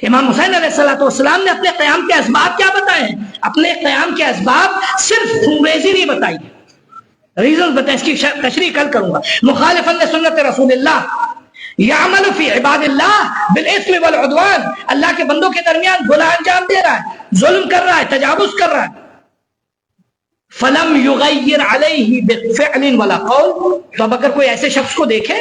امام حسین علیہ السلام نے اپنے قیام کے اسباب کیا بتائے ہیں؟ اپنے قیام کے اسباب صرف خونریزی نہیں بتائی، ریزنز بتائیں، اس کی تشریح کل کروں گا۔ مخالفا لسنت رسول اللہ، یعمل فی عباد اللہ بالاثم والعدوان، اللہ کے بندوں کے درمیان گناہ انجام دے رہا ہے، ظلم کر رہا ہے، تجاوز کر رہا ہے۔ فلم یغیر علیہ بفعل ولا قول، تو اب اگر کوئی ایسے شخص کو دیکھے،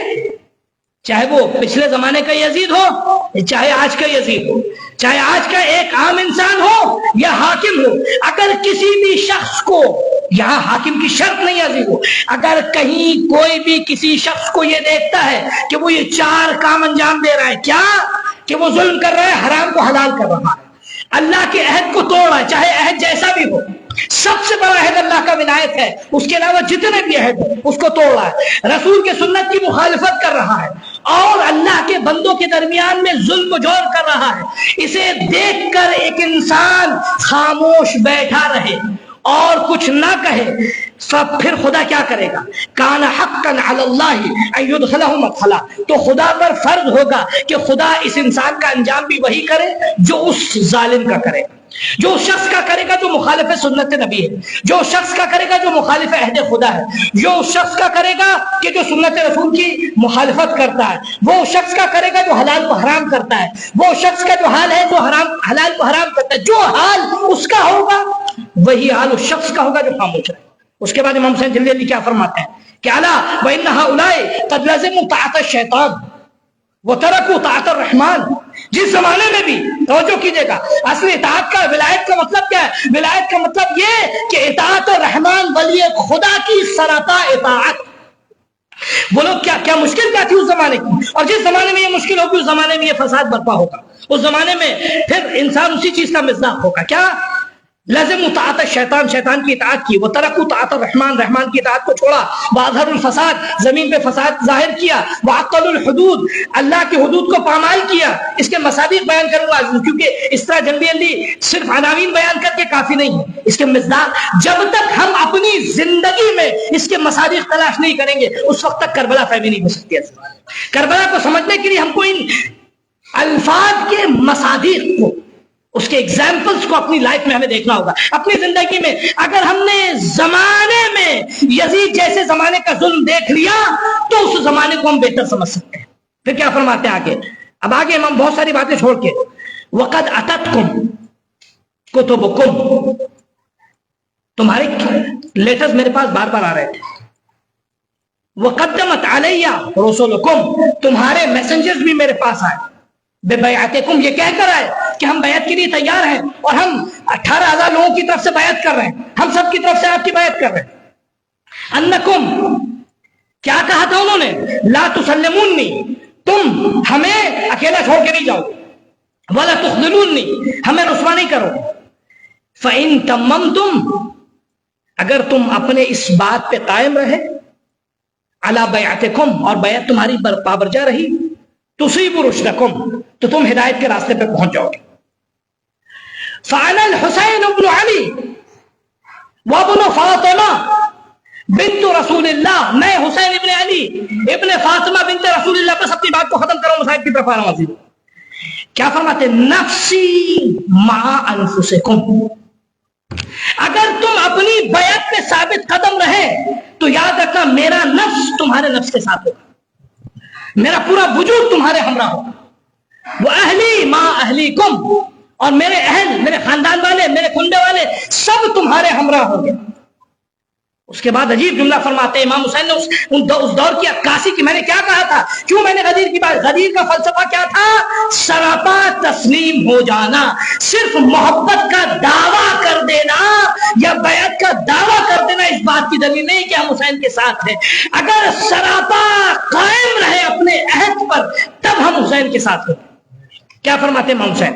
چاہے وہ پچھلے زمانے کا یزید ہو، چاہے آج کا یزید ہو، چاہے آج کا ایک عام انسان ہو یا حاکم ہو، اگر کسی بھی شخص کو، یہاں حاکم کی شرط نہیں عزیز ہو، اگر کہیں کوئی بھی کسی شخص کو یہ دیکھتا ہے کہ وہ یہ چار کام انجام دے رہا ہے، کیا کہ وہ ظلم کر رہا ہے، حرام کو حلال کر رہا ہے، اللہ کے عہد کو توڑ رہا ہے، چاہے عہد جیسا بھی ہو، سب سے بڑا عہد اللہ کا ولایت ہے، اس کے علاوہ جتنے بھی عہد ہیں اس کو توڑ رہا ہے، رسول کے سنت کی مخالفت کر رہا ہے، اور اللہ کے بندوں کے درمیان میں ظلم و جور کر رہا ہے، اسے دیکھ کر ایک انسان خاموش بیٹھا رہے اور کچھ نہ کہے، سب پھر خدا کیا کرے گا؟ کان حقا علی اللہ ان یدخلہ مدخلا، تو خدا پر فرض ہوگا کہ خدا اس انسان کا انجام بھی وہی کرے جو اس ظالم کا کرے، جو شخص کا کرے گا جو مخالف سنت نبی ہے، جو شخص کا کرے گا جو مخالف عہد خدا ہے، جو شخص کا کرے گا کہ جو سنت رسول کی مخالفت کرتا ہے، وہ شخص کا کرے گا جو حلال کو حرام کرتا ہے، وہ شخص کا جو حال ہے جو حلال کو حرام کرتا ہے، جو حال اس کا ہوگا وہی حال اس شخص کا ہوگا جو خاموش ہے۔ اس کے بعد امام حسین جلدی جلدی کیا فرماتے ہیں کہ الا وان هؤلاء قد لزموا طاعت الشیطان وترکوا طاعت الرحمن، جس زمانے میں بھی توجہ کیجئے گا، اصل اطاعت کا، ولایت کا مطلب کیا ہے؟ ولایت کا مطلب یہ کہ اطاعت الرحمن ولی خدا کی سراپا اطاعت۔ وہ لوگ کیا مشکل کیا تھی اس زمانے کی، اور جس زمانے میں یہ مشکل ہوگی اس زمانے میں یہ فساد برپا ہوگا، اس زمانے میں پھر انسان اسی چیز کا مصداق ہوگا، کیا لازم طاعت الشیطان، شیطان کی اطاعت کی، وہ ترکوا طاعت الرحمن، رحمان کی اطاعت کو چھوڑا، واظہر الفساد، زمین پہ فساد ظاہر کیا، وعطل الحدود، اللہ کی حدود کو پامال کیا۔ اس کے مصادیق بیان کروں گا کیونکہ اس طرح جلدی صرف عناوین بیان کر کے کافی نہیں ہے، اس کے مصداق جب تک ہم اپنی زندگی میں اس کے مصادیق تلاش نہیں کریں گے اس وقت تک کربلا فہمی نہیں ہو سکتی ہے۔ کربلا کو سمجھنے کے لیے ہم کو ان الفاظ کے مصادیق کو، اس کے ایگزامپلز کو اپنی لائف میں ہمیں دیکھنا ہوگا، اپنی زندگی میں۔ اگر ہم نے زمانے میں یزید جیسے زمانے کا ظلم دیکھ لیا تو اس زمانے کو ہم بہتر سمجھ سکتے ہیں۔ پھر کیا فرماتے ہیں آگے؟ اب آگے ہم بہت ساری باتیں چھوڑ کے، وقد اتتکم کتبکم، تمہارے لیٹرز میرے پاس بار بار آ رہے تھے، وقدمت علیہ رسولکم، تمہارے میسنجرز بھی میرے پاس آئے، ببیعتکم، یہ کہہ کر آئے کہ ہم بیعت کے لیے تیار ہیں، اور ہم 18,000 لوگوں کی طرف سے بیعت کر رہے ہیں، ہم سب کی طرف سے آپ کی بیعت کر رہے ہیں۔ انکم، کیا کہا تھا انہوں نے؟ لا تسلمونی، تم ہمیں اکیلا چھوڑ کے نہیں جاؤ، ولا تخذلونی، ہمیں رسوا نہیں کرو، فإن تممتم، اگر تم اپنے اس بات پہ قائم رہے، علی بیعتکم، اور بیعت تمہاری پابرجا رہی، تصیبوا رشدکم، تو تم ہدایت کے راستے پہ پہنچ جاؤ گے۔ فأنا الحسین ابن علی وابن فاطمہ بنت رسول اللہ، میں حسین ابن علی ابن فاطمہ بنت رسول اللہ، بس اپنی بات کو ختم کرو، مسائل کی طرف آنا واضح۔ کیا فرماتے؟ نفسی مع انفسکم، اگر تم اپنی بیعت پہ ثابت قدم رہے تو یاد رکھنا میرا نفس تمہارے نفس کے ساتھ ہوگا، میرا پورا وجود تمہارے ہمراہ ہوگا، وہ اہلی مع اہلیکم، اور میرے اہل، میرے خاندان والے، میرے کنبے والے سب تمہارے ہمراہ ہوں گے۔ اس کے بعد عجیب جملہ فرماتے ہیں امام حسین نے اس دور کی عکاسی کی، میں نے کیا کہا تھا، کیوں میں نے غدیر کی بات، غدیر کا فلسفہ کیا تھا؟ سراپا تسلیم ہو جانا، صرف محبت کا دعویٰ کر دینا یا بیعت کا دعویٰ کر دینا اس بات کی دلیل نہیں کہ ہم حسین کے ساتھ ہیں، اگر سراپا قائم رہے اپنے عہد پر تب ہم حسین کے ساتھ ہیں۔ کیا فرماتے ہیں امام حسین؟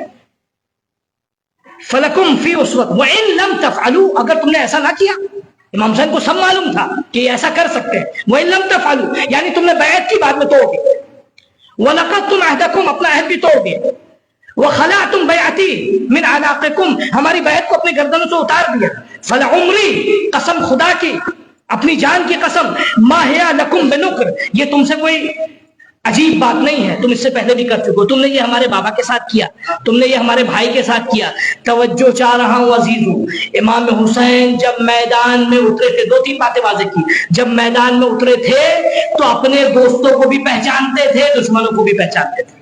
فلکم فی اسوۃ وان لم تفعلوا، اگر تم نے ایسا نہ کیا، امام حسین کو سب معلوم تھا کہ ایسا کر سکتے ہیں، وان لم تفعلوا یعنی تم نے بیعت کی، بعد میں توڑ دی، ونقضتم عہدکم، اپنا عہد بھی توڑ دیا، وخلعتم بیعتی من اعناقکم، ہماری بیعت کو اپنے گردنوں سے اتار دیا، فلعمری، قسم خدا کی، اپنی جان کی قسم، ما ہی لکم بنکر، یہ تم سے کوئی عجیب بات نہیں ہے، تم اس سے پہلے بھی کر چکو، تم نے یہ ہمارے بابا کے ساتھ کیا، تم نے یہ ہمارے بھائی کے ساتھ کیا۔ توجہ چاہ رہا ہوں عزیزو، امام حسین جب میدان میں اترے تھے، دو تین باتیں واضح کی، جب میدان میں اترے تھے تو اپنے دوستوں کو بھی پہچانتے تھے، دشمنوں کو بھی پہچانتے تھے،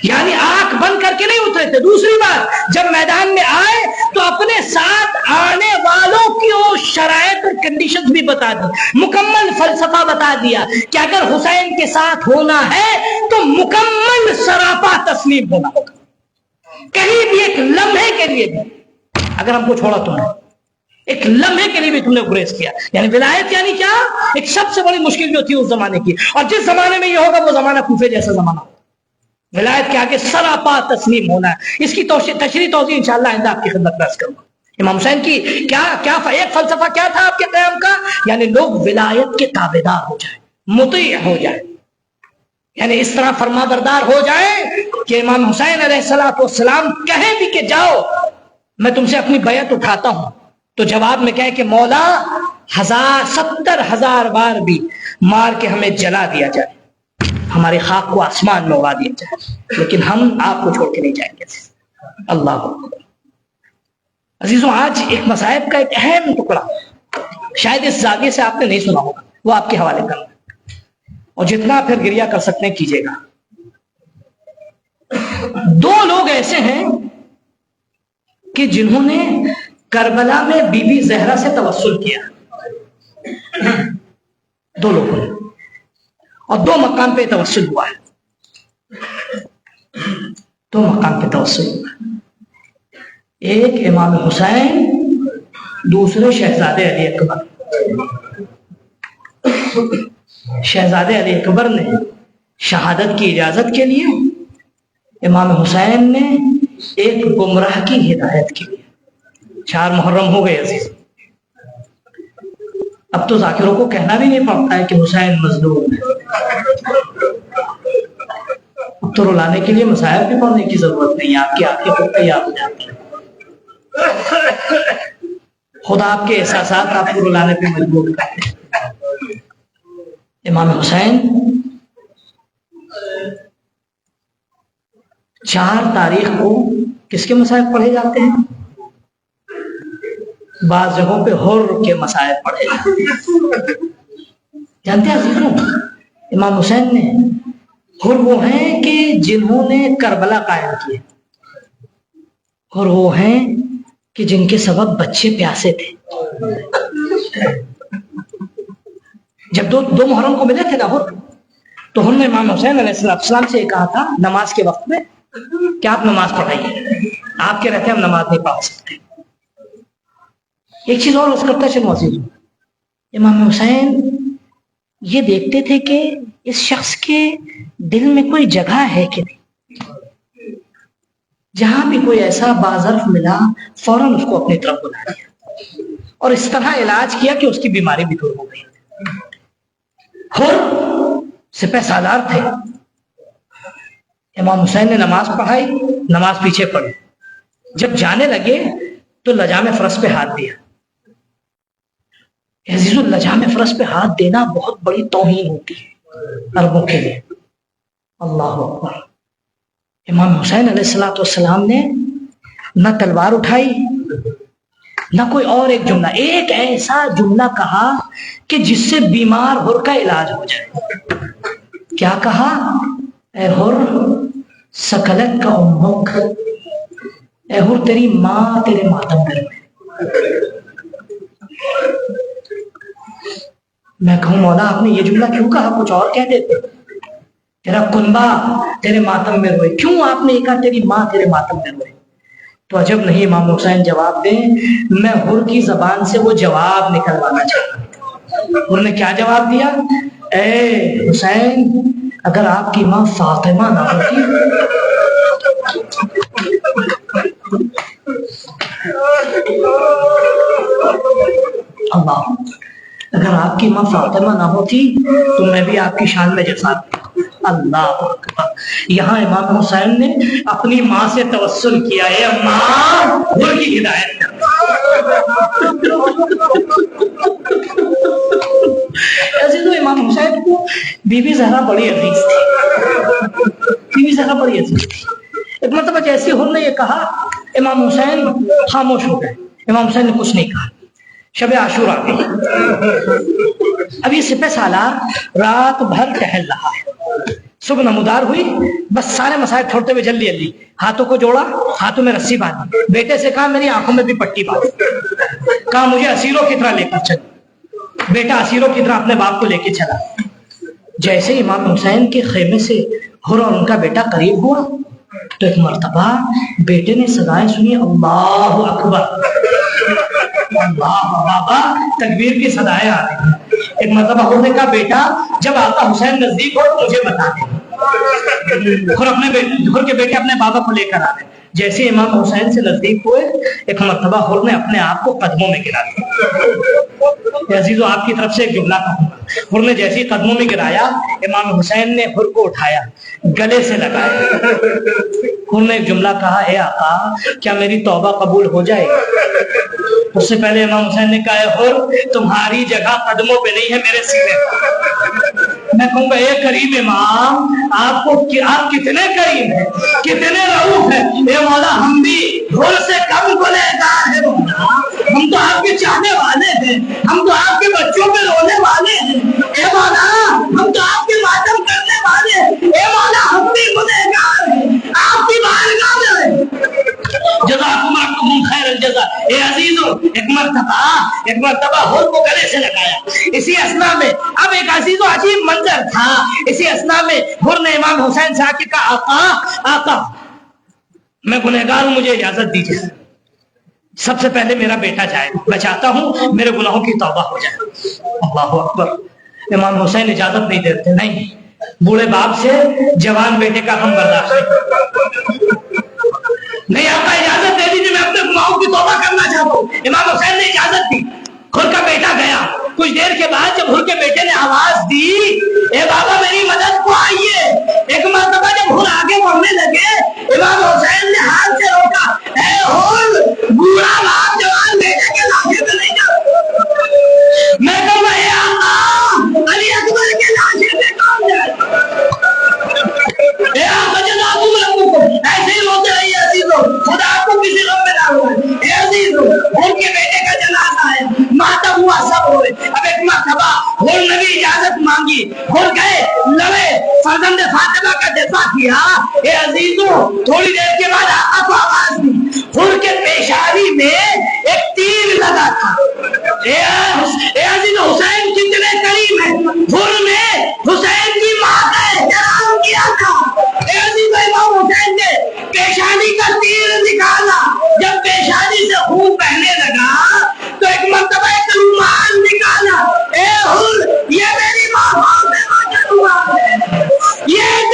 یعنی آنکھ بند کر کے نہیں اترے تھے۔ دوسری بات، جب میدان میں آئے تو اپنے ساتھ آنے والوں کی شرائط اور کنڈیشنز بھی بتا دی، مکمل فلسفہ بتا دیا کہ اگر حسین کے ساتھ ہونا ہے تو مکمل سراپا تسلیم ہونا ہوگا، کہیں بھی ایک لمحے کے لیے بھی اگر ہم کو چھوڑا تم نے، ایک لمحے کے لیے بھی تم نے گریز کیا، یعنی ولایت یعنی کیا؟ ایک سب سے بڑی مشکل جو تھی اس زمانے کی، اور جس زمانے میں یہ ہوگا وہ زمانہ کوفے جیسا زمانہ ہوگا، ولایت کے آگے سراپا تسلیم ہونا ہے۔ اس کی تشریح توضیح انشاءاللہ آئندہ آپ کی خدمت میں عرض کروں گا۔ امام حسین کی کیا ایک فلسفہ کیا تھا آپ کے قیام کا؟ یعنی لوگ ولایت کے تابعدار ہو جائیں، مطیع ہو جائیں، یعنی اس طرح فرما بردار ہو جائیں کہ امام حسین علیہ السلام کہیں بھی کہ جاؤ میں تم سے اپنی بیعت اٹھاتا ہوں، تو جواب میں کہے کہ مولا 70,000 بار بھی مار کے ہمیں جلا دیا جائے، ہماری خاک کو آسمان میں اڑا دیا جائے، لیکن ہم آپ کو چھوڑ کے نہیں جائیں گے۔ اللہ اکبر۔ عزیزوں، آج ایک مصائب کا ایک اہم ٹکڑا شاید اس زاویے سے آپ نے نہیں سنا ہوگا، وہ آپ کے حوالے کرنا، اور جتنا پھر گریہ کر سکتے ہیں کیجیے گا۔ دو لوگ ایسے ہیں کہ جنہوں نے کربلا میں بی بی زہرا سے توسل کیا، دو لوگوں نے، اور دو مقام پہ توسل ہوا ہے، دو مقام پہ توسل ہوا ہے، ایک امام حسین، دوسرے شہزادے علی اکبر۔ شہزادے علی اکبر نے شہادت کی اجازت کے لیے، امام حسین نے ایک گمراہ کی ہدایت کے لیے۔ 4 محرم ہو گئے عزیز، اب تو ذاکروں کو کہنا بھی نہیں پڑتا ہے کہ حسین مظلوم ہے، اب تو رلانے کے لیے مصائب بھی پڑھنے کی ضرورت نہیں، آپ کے خود تیار ہو جاتے ہیں، خدا آپ کے احساسات آپ کو رلانے پہ مجبور کرتے ہیں۔ امام حسین 4 تاریخ کو کس کے مصائب پڑھے جاتے ہیں؟ بعض جگہوں پہ حر کے مصائب پڑھے جاتے ہیں، جانتے ہیں عزیزوں؟ امام حسین نے حر وہ ہیں کہ جنہوں نے کربلا قائم کیے، اور وہ ہیں کہ جن کے سبب بچے پیاسے تھے۔ جب دو محرم کو ملے تھے نا تو انہوں نے امام حسین علیہ السلام سے یہ کہا تھا نماز کے وقت میں کہ آپ نماز پڑھائیے، آپ کے رہتے ہم نماز نہیں پڑھ سکتے۔ ایک چیز اور کرتا چلو عزیز، امام حسین یہ دیکھتے تھے کہ اس شخص کے دل میں کوئی جگہ ہے کہ نہیں؟ جہاں بھی کوئی ایسا باظرف ملا فوراً اس کو اپنی طرف بلا دیا اور اس طرح علاج کیا کہ اس کی بیماری بھی دور ہو گئی. حر سپہ سالار تھے. امام حسین نے نماز پڑھائی, نماز پیچھے پڑھی. جب جانے لگے تو لجام فرس پہ ہاتھ دیا. عزیزو, لجام فرس پہ ہاتھ دینا بہت بڑی توہین ہوتی ہے عربوں کے لیے. اللہ اکبر. امام حسین علیہ السلام نے نہ تلوار اٹھائی نہ کوئی اور ایک جملہ, ایک ایسا جملہ کہا کہ جس سے بیمار حر کا علاج ہو جائے. کیا کہا؟ اے حر سکلت کا امک, اے حر تیری ماں تیرے ماتم میں روئے. میں کہوں مولا آپ نے یہ جملہ کیوں کہا؟ کچھ اور کہہ دیتے. تیرا کنبا تیرے ماتم میں روئے, کیوں آپ نے کہا تیری ماں تیرے ماتم میں روئے؟ تو عجب نہیں امام حسین جواب دیں, میں حر کی زبان سے وہ جواب نکلوانا چاہتا ہوں. حر نے کیا جواب دیا؟ اے حسین, اگر آپ کی ماں فاطمہ نہ ہوتی, اللہ, اگر آپ کی ماں فاطمہ نہ ہوتی تو میں بھی آپ کی شان میں جیسا. اللہ اکبر. یہاں امام حسین نے اپنی ماں سے توسل کیا ہے, ماں حر کی ہدایت کر. عزیزو, امام حسین کو بی بی زہرا بڑی عزیز تھی. بی بی زہرا بڑی عزیز تھی. ایک مرتبہ جیسے حر نے یہ کہا, امام حسین خاموش ہو گئے. امام حسین نے کچھ نہیں کہا. شب عاشور آ گئی. اب یہ سپہ سالار رات بھر ٹہل رہا ہے. صبح نمودار ہوئی, بس سارے مسائل چھوڑتے ہوئے جلدی جلدی ہاتھوں کو جوڑا, ہاتھوں میں رسی باندھی. بیٹے سے کہا میری آنکھوں میں بھی پٹی باندھ. کہا مجھے اسیروں کی طرح لے کر چل. بیٹا اسیروں کی طرح اپنے باپ کو لے کے چلا. جیسے امام حسین کے خیمے سے حر اور ان کا بیٹا قریب ہوا تو ایک مرتبہ بیٹے نے صدائیں سنی, اللہ اکبر, اللہ, بابا تکبیر کی صدائیں آ رہی. ایک مرتبہ حر نے کہا بیٹا جب آقا حسین نزدیک ہو تو مجھے بتا دے. حر کے بیٹے اپنے بابا کو لے کر آ گئے. جیسے امام حسین سے نزدیک ہوئے ایک مرتبہ حر نے اپنے آپ کو قدموں میں گرا دیا. عزیزو, آپ کی طرف سے ایک جملہ کہوں گا. حر نے جیسے قدموں میں گرایا, امام حسین نے حر کو اٹھایا, گلے سے لگایا. حر نے ایک جملہ کہا, اے آقا کیا میری توبہ قبول ہو جائے؟ اس سے پہلے امام حسین نے کہا, حر تمہاری جگہ قدموں پہ نہیں ہے, میرے سینے پر. میں کہوں گا اے کریم امام, آپ کتنے کریم ہیں, کتنے رؤوف ہیں. اے مولا, ہم بھی حر سے کم گنہگار ہیں مولا. ہم تو آپ کے چاہنے والے ہیں, ہم تو آپ کے بچوں پہ رونے والے ہیں. اے مولا, ہم تو آپ کے ماتم کرنے والے ہیں. اے مولا, ہم بھی گنہگار ہیں, آپ کی بارگاہ میں. جزاکم اللہ خیر الجزا. اے عزیزو, ایک مرتبہ حر کو گلے سے لگایا. اسی اسنا میں اب ایک عزیز و عجیب منظر تھا. اسی اسنا میں حر نے امام حسین سے آ کے کہا, آقا میں گنہگار ہوں, مجھے اجازت دیجیے. سب سے پہلے میرا بیٹا جائے, میں چاہتا ہوں میرے گناہوں کی توبہ ہو جائے. اللہ اکبر. امام حسین اجازت نہیں دیتے. نہیں, بوڑھے باپ سے جوان بیٹے کا ہم برداشت نہیں. آقا اجازت دے دیجیے, میں اپنے گناہوں کی توبہ کرنا چاہتا ہوں. امام حسین نے اجازت دی. حر کا بیٹا گیا. کچھ دیر کے بعد جب حر کے بیٹے نے آواز دی, اے بابا میری مدد کو آئیے. ایک مرتبہ جب حر آگے بڑھنے لگے, امام حسین نے ہاتھ سے روکا. اے حر, بوڑھا باپ جوان بیٹے کے لاشے پہ نہیں جا. میں کہوں اے آقا, علی اکبر کے لاشے پہ کون جائے؟ اے آقا جزاکم اللہ, ایسے ہی روتے رہیے عزیزو, خدا آپ کو کسی غم میں نہ ہوئے. اے عزیزو, حر کے بیٹے کا جنازہ ہے, ماتم ہوا, سب ہوئے. اب ایک مرتبہ حر نے بھی اجازت مانگی. حر گئے, لڑے, فرزند فاطمہ کا دفاع کیا. اے عزیزو, تھوڑی دیر کے بعد آقا کو آواز دی. حر کے پیشانی میں ایک تیر لگا تھا. اے عزیزو, حسین کتنے قریب ہے. حر نے حسین کی ماں کا احترام کیا تھا. اے عزیزو, امام حسین نے پیشانی کا تیر نکالا. جب پیشانی سے خون بہنے لگا تو ایک مرتبہ ایک رومال نکالا. اے حر, یہ میری ماں سے واقع ہوا ہے, یہ